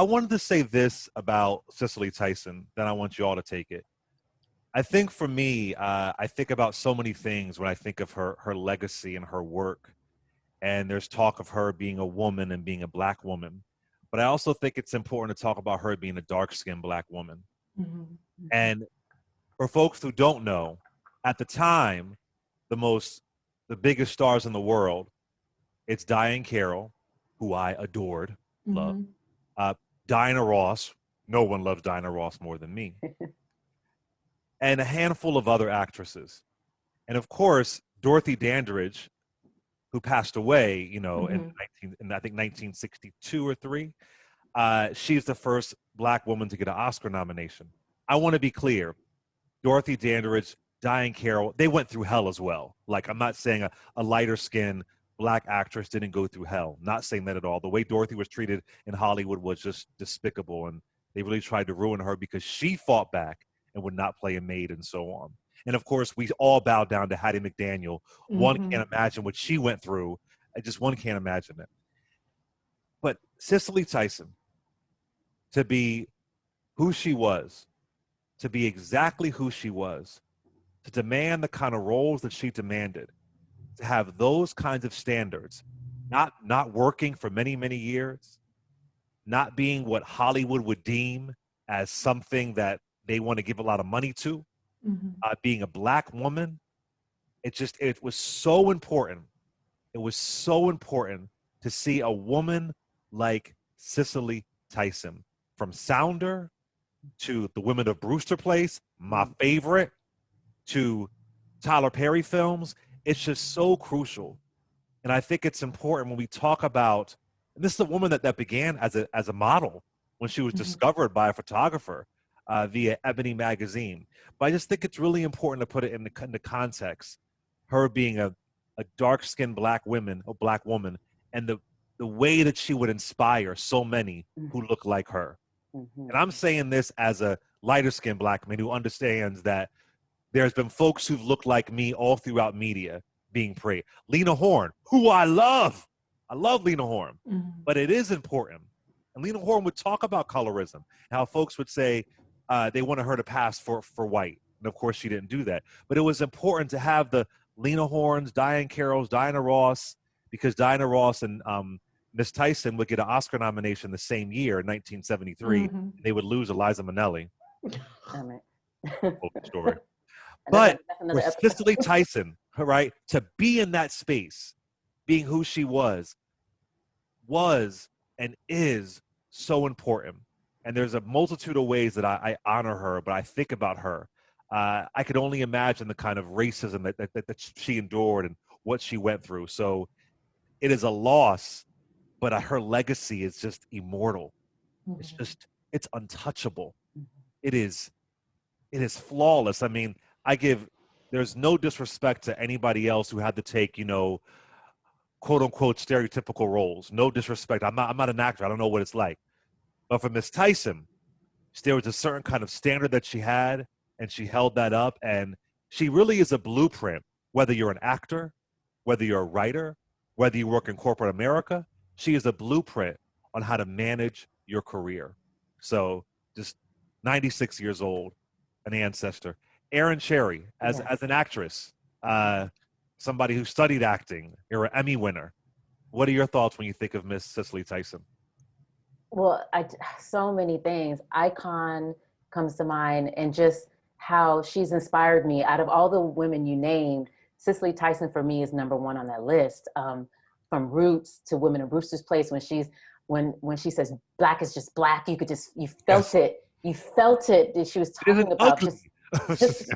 I wanted to say this about Cicely Tyson, then I want you all to take it. I think for me, I think about so many things when I think of her legacy and her work. And there's talk of her being a woman and being a Black woman. But I also think it's important to talk about her being a dark-skinned Black woman. Mhm. And for folks who don't know, at the time, the biggest stars in the world, it's Diane Carroll, who I adored, loved. Mhm. Uh, Diana Ross, no one loves Diana Ross more than me, and a handful of other actresses. And of course, Dorothy Dandridge, who passed away, Mhm. in I think 1962 or three. She's the first Black woman to get an Oscar nomination. I want to be clear: Dorothy Dandridge, Diane Carroll, they went through hell as well. Like, I'm not saying a lighter skinned Black actress didn't go through hell. Not saying that at all. The way Dorothy was treated in Hollywood was just despicable, and they really tried to ruin her because she fought back and would not play a maid and so on. And of course, we all bow down to Hattie McDaniel. One Mhm. can't imagine what she went through. Just one can't imagine it. But Cicely Tyson, to be who she was, to be exactly who she was, to demand the kind of roles that she demanded, to have those kinds of standards, not working for many, many years, not being what Hollywood would deem as something that they want to give a lot of money to, Mhm. being a Black woman, it was so important. It was so important to see a woman like Cicely Tyson, from Sounder to The Women of Brewster Place, my favorite, to Tyler Perry films. It's just so crucial. And I think it's important when we talk about, and this is a woman that began as a model when she was Mhm. discovered by a photographer via Ebony magazine. But I just think it's really important to put it in the context. Her being a dark-skinned Black woman, and the way that she would inspire so many who look like her. Mhm. And I'm saying this as a lighter-skinned Black man who understands that there's been folks who've looked like me all throughout media being praised. Lena Horne, who I love. I love Lena Horne. Mhm. But it is important. And Lena Horne would talk about colorism, how folks would say they wanted her to pass for white. And of course, she didn't do that. But it was important to have the Lena Hornes, Diane Carrolls, Diana Ross, because Diana Ross and Miss Tyson would get an Oscar nomination the same year in 1973. And Mhm. they would lose Eliza Minnelli. Damn it. Old story. That's But for another episode. Cicely Tyson, right, to be in that space, being who she was and is so important. And there's a multitude of ways that I honor her, but I think about her. I could only imagine the kind of racism that she endured and what she went through. So it is a loss, but her legacy is just immortal. It's Mhm. just, it's untouchable. It is, it is flawless. I mean, I give, there's no disrespect to anybody else who had to take, quote unquote stereotypical roles. No disrespect. I'm not an actor. I don't know what it's like. But for Miss Tyson, there was a certain kind of standard that she had, and she held that up. And she really is a blueprint, whether you're an actor, whether you're a writer, whether you work in corporate America, she is a blueprint on how to manage your career. So just 96 years old, an ancestor. Erin Cherry, as Yes. an actress, uh, somebody who studied acting, you're an Emmy winner. What are your thoughts when you think of Miss Cicely Tyson? Well, so many things. Icon comes to mind, and just how she's inspired me. Out of all the women you named, Cicely Tyson for me is number one on that list. From Roots to Women in Brewster's Place, when she says "black is just black," you felt Yes, it. You felt it that she was it isn't talking about ugly. just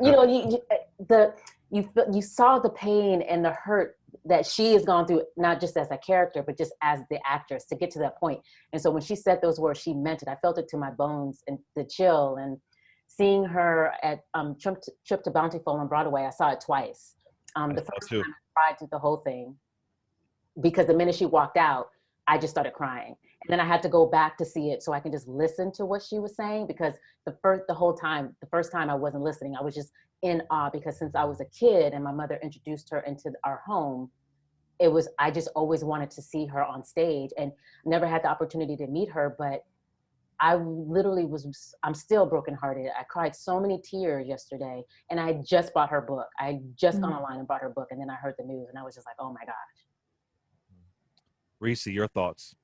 you saw the pain and the hurt that she has gone through, not just as a character but just as the actress, to get to that point. And so when she said those words, she meant it. I felt it to my bones, and the chill. And seeing her at Trip to Bountiful on Broadway, I saw it twice. I The saw first too. time I cried through the whole thing, because the minute she walked out, I just started crying. And then I had to go back to see it so I can just listen to what she was saying, because the first time I wasn't listening. I was just in awe, because since I was a kid and my mother introduced her into our home, I just always wanted to see her on stage, and never had the opportunity to meet her. But I literally I'm still brokenhearted. I cried so many tears yesterday, and I just bought her book. I just gone online and bought her book, and then I heard the news, and I was just like, oh my gosh. Reese, your thoughts?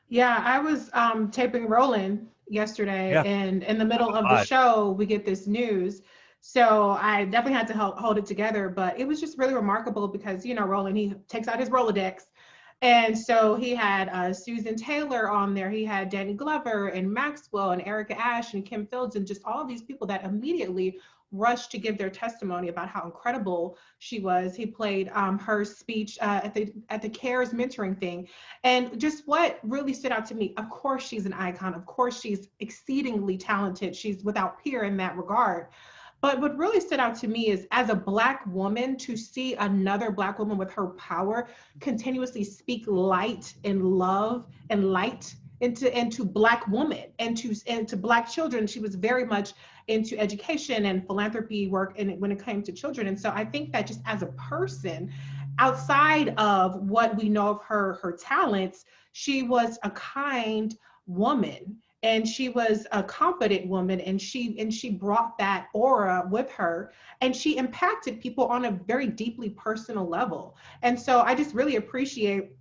Yeah, I was taping Roland yesterday, Yeah. and in the middle of the Live. show, we get this news. So I definitely had to help hold it together, but it was just really remarkable because, you know, Roland, he takes out his Rolodex. And so he had Susan Taylor on there. He had Danny Glover and Maxwell and Erica Ash and Kim Fields and just all of these people that immediately rushed to give their testimony about how incredible she was. He played her speech at the CARES mentoring thing. And just what really stood out to me, of course, she's an icon. Of course, she's exceedingly talented. She's without peer in that regard. But what really stood out to me is as a Black woman, to see another Black woman with her power continuously speak light and love and light into Black women and to Black children. She was very much into education and philanthropy work and when it came to children. And so I think that just as a person, outside of what we know of her talents, she was a kind woman and she was a confident woman, and she brought that aura with her, and she impacted people on a very deeply personal level. And so I just really appreciate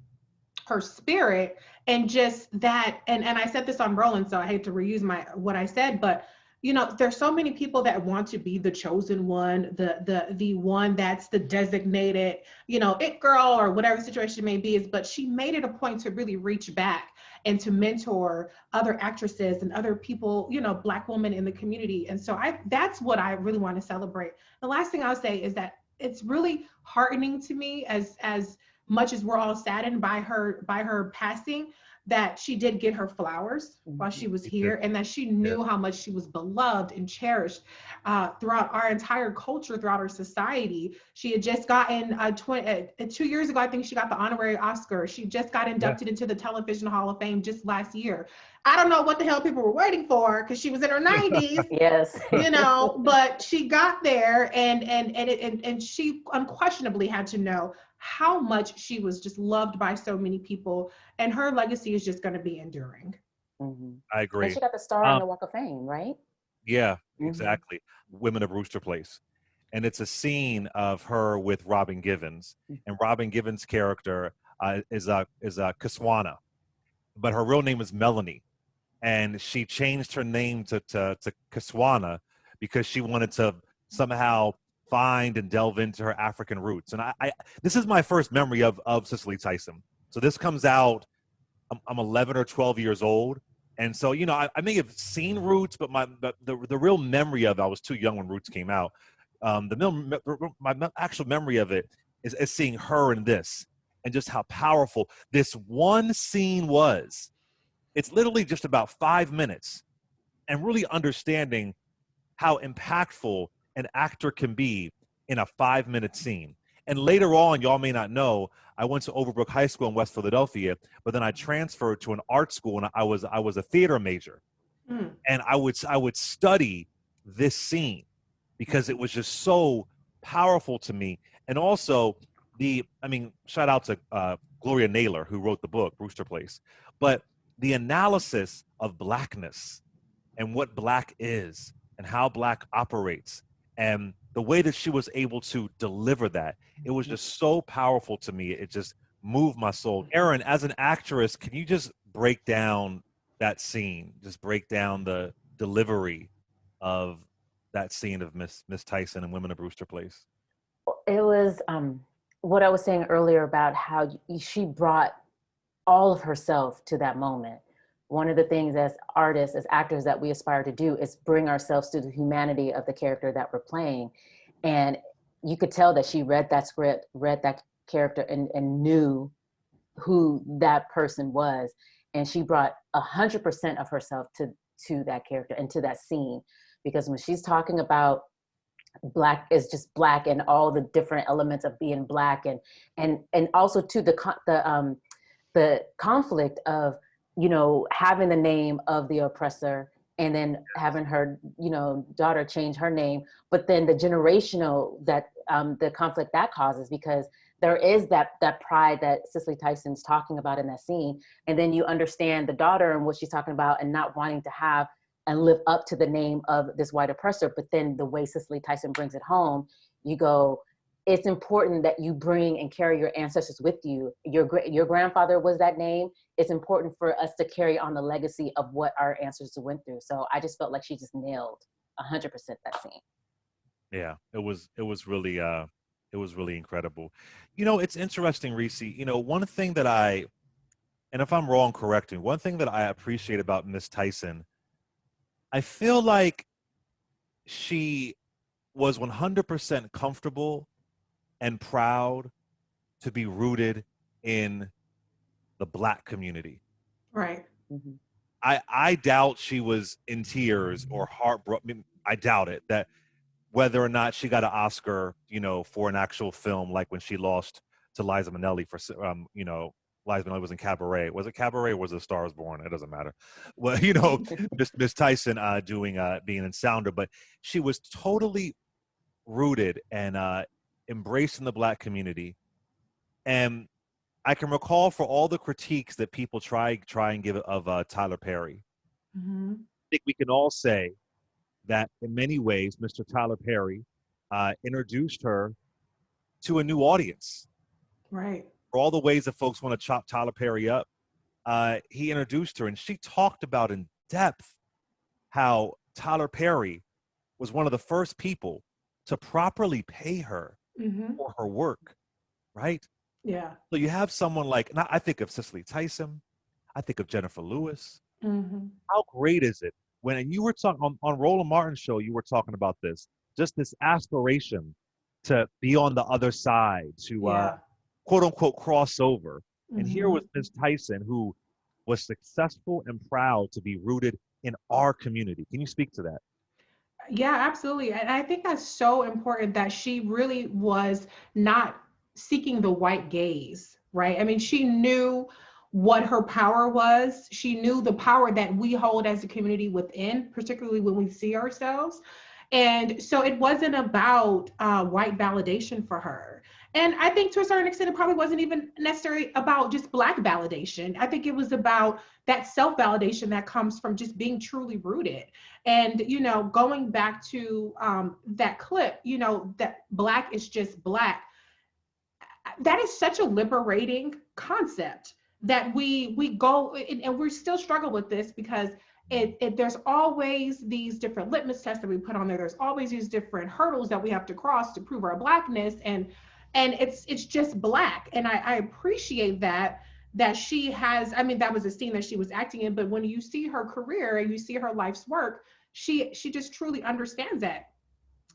her spirit and just that. And I said this on Roland, so I hate to reuse what I said, but you know, there's so many people that want to be the chosen one, the one that's the designated, you know, it girl or whatever the situation may be. But she made it a point to really reach back and to mentor other actresses and other people, you know, Black women in the community. And so that's what I really want to celebrate. The last thing I'll say is that it's really heartening to me as much as we're all saddened by her passing, that she did get her flowers while she was here, and that she knew how much she was beloved and cherished throughout our entire culture, throughout our society. She had just gotten 2 years ago, I think she got the honorary Oscar. She just got inducted into the Television Hall of Fame just last year. I don't know what the hell people were waiting for because she was in her 90s. Yes. You know, but she got there, and she unquestionably had to know how much she was just loved by so many people, and her legacy is just going to be enduring. Mm-hmm. I agree. And she got the star on the Walk of Fame, right? Yeah, exactly. Women of Brewster Place. And it's a scene of her with Robin Givens. And Robin Givens' character is Kiswana, but her real name is Melanie. And she changed her name to Kiswana because she wanted to somehow find and delve into her African roots. And I this is my first memory of Cicely Tyson. So this comes out, I'm 11 or 12 years old. And so, you know, I may have seen Roots, but the real memory of it, I was too young when Roots came out. My actual memory of it is seeing her in this and just how powerful this one scene was. It's literally just about 5 minutes, and really understanding how impactful an actor can be in a 5-minute scene. And later on, y'all may not know, I went to Overbrook High School in West Philadelphia, but then I transferred to an art school, and I was a theater major. And I would study this scene because it was just so powerful to me. And also shout out to Gloria Naylor, who wrote the book, Brewster Place. But the analysis of Blackness and what Black is and how Black operates and the way that she was able to deliver that, it was just so powerful to me. It just moved my soul. Erin, as an actress, can you just break down that scene? Just break down the delivery of that scene of Miss Tyson and Women of Brewster Place. It was what I was saying earlier about how she brought all of herself to that moment. One of the things as artists, as actors, that we aspire to do is bring ourselves to the humanity of the character that we're playing. And you could tell that she read that script, read that character, and knew who that person was. And she brought 100% of herself to that character and to that scene. Because when she's talking about Black is just Black and all the different elements of being Black, and also to the conflict of, you know, having the name of the oppressor and then having her, you know, daughter change her name, but then the generational, that the conflict that causes, because there is that pride that Cicely Tyson's talking about in that scene. And then you understand the daughter and what she's talking about and not wanting to have and live up to the name of this white oppressor. But then the way Cicely Tyson brings it home, you go, it's important that you bring and carry your ancestors with you. Your grandfather was that name. It's important for us to carry on the legacy of what our ancestors went through. So I just felt like she just nailed 100% that scene. Yeah, it was really incredible. You know, it's interesting, Reese. You know, one thing that and if I'm wrong, correct me. One thing that I appreciate about Miss Tyson, I feel like she was 100% comfortable and proud to be rooted in the Black community. Right. Mm-hmm. I doubt she was in tears or heartbroken. I doubt it. That whether or not she got an Oscar, you know, for an actual film, like when she lost to Liza Minnelli for, you know, Liza Minnelli was in Cabaret. Was it Cabaret or was it A Star Is Born? It doesn't matter. Well, you know, Miss Tyson doing being in Sounder, but she was totally rooted and embracing the Black community. And I can recall for all the critiques that people try and give of Tyler Perry. Mm-hmm. I think we can all say that in many ways, Mr. Tyler Perry introduced her to a new audience. Right. For all the ways that folks want to chop Tyler Perry up, he introduced her, and she talked about in depth how Tyler Perry was one of the first people to properly pay her Mm-hmm. for her work, right? Yeah. So you have someone like, and I think of Cicely Tyson, I think of Jennifer Lewis. Mm-hmm. How great is it when, and you were talking on Roland Martin's show, you were talking about this, just this aspiration to be on the other side, to Yeah. quote unquote cross over. And here Mm-hmm. was Ms. Tyson, who was successful and proud to be rooted in our community. Can you speak to that? Yeah, absolutely. And I think that's so important that she really was not seeking the white gaze, right? I mean, she knew what her power was. She knew the power that we hold as a community within, particularly when we see ourselves. And so it wasn't about white validation for her. And I think to a certain extent, it probably wasn't even necessarily about just Black validation. I think it was about that self validation that comes from just being truly rooted. And, you know, going back to that clip, you know, that Black is just Black, that is such a liberating concept that we go and we still struggle with this because there's always these different litmus tests that we put on there. There's always these different hurdles that we have to cross to prove our Blackness, and it's just Black. And I appreciate that she has. I mean, that was a scene that she was acting in, but when you see her career and you see her life's work, she just truly understands that.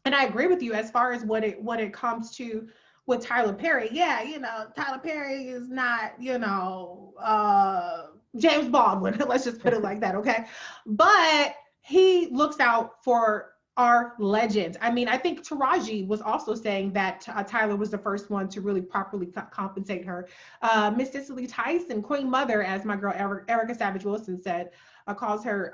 And I agree with you as far as what it comes to with Tyler Perry. Yeah, you know, Tyler Perry is not, you know, James Baldwin. Let's just put it like that, okay? But he looks out for our legends. I mean, I think Taraji was also saying that Tyler was the first one to really properly compensate her. Miss Cicely Tyson, Queen Mother, as my girl Erica Savage Wilson said, calls her,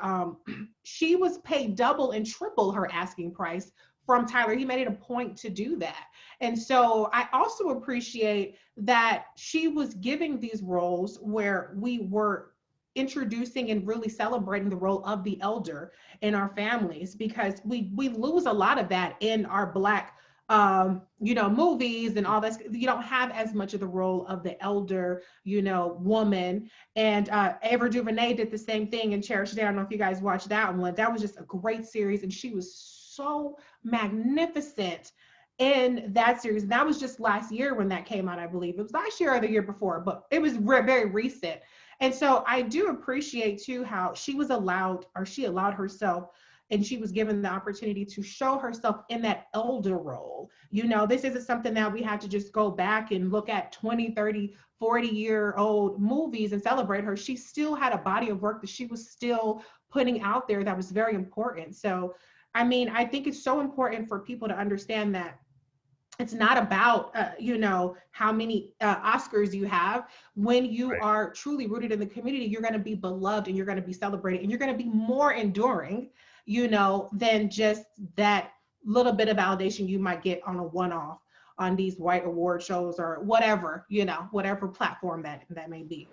she was paid double and triple her asking price from Tyler. He made it a point to do that. And so I also appreciate that she was giving these roles where we were introducing and really celebrating the role of the elder in our families, because we lose a lot of that in our Black you know, movies and all this. You don't have as much of the role of the elder, you know, woman. And Ava DuVernay did the same thing in Cherished Day. I don't know if you guys watched that one. That was just a great series, and she was so magnificent in that series. And that was just last year when that came out, I believe. It was last year or the year before, but it was very recent. And so I do appreciate too how she was allowed, or she allowed herself, and she was given the opportunity to show herself in that elder role. You know, this isn't something that we had to just go back and look at 20, 30, 40-year-old movies and celebrate her. She still had a body of work that she was still putting out there that was very important. So, I mean, I think it's so important for people to understand that it's not about you know, how many Oscars you have. When you Right. are truly rooted in the community, you're going to be beloved and you're going to be celebrated and you're going to be more enduring, you know, than just that little bit of validation you might get on a one-off on these white award shows or whatever, whatever platform that may be.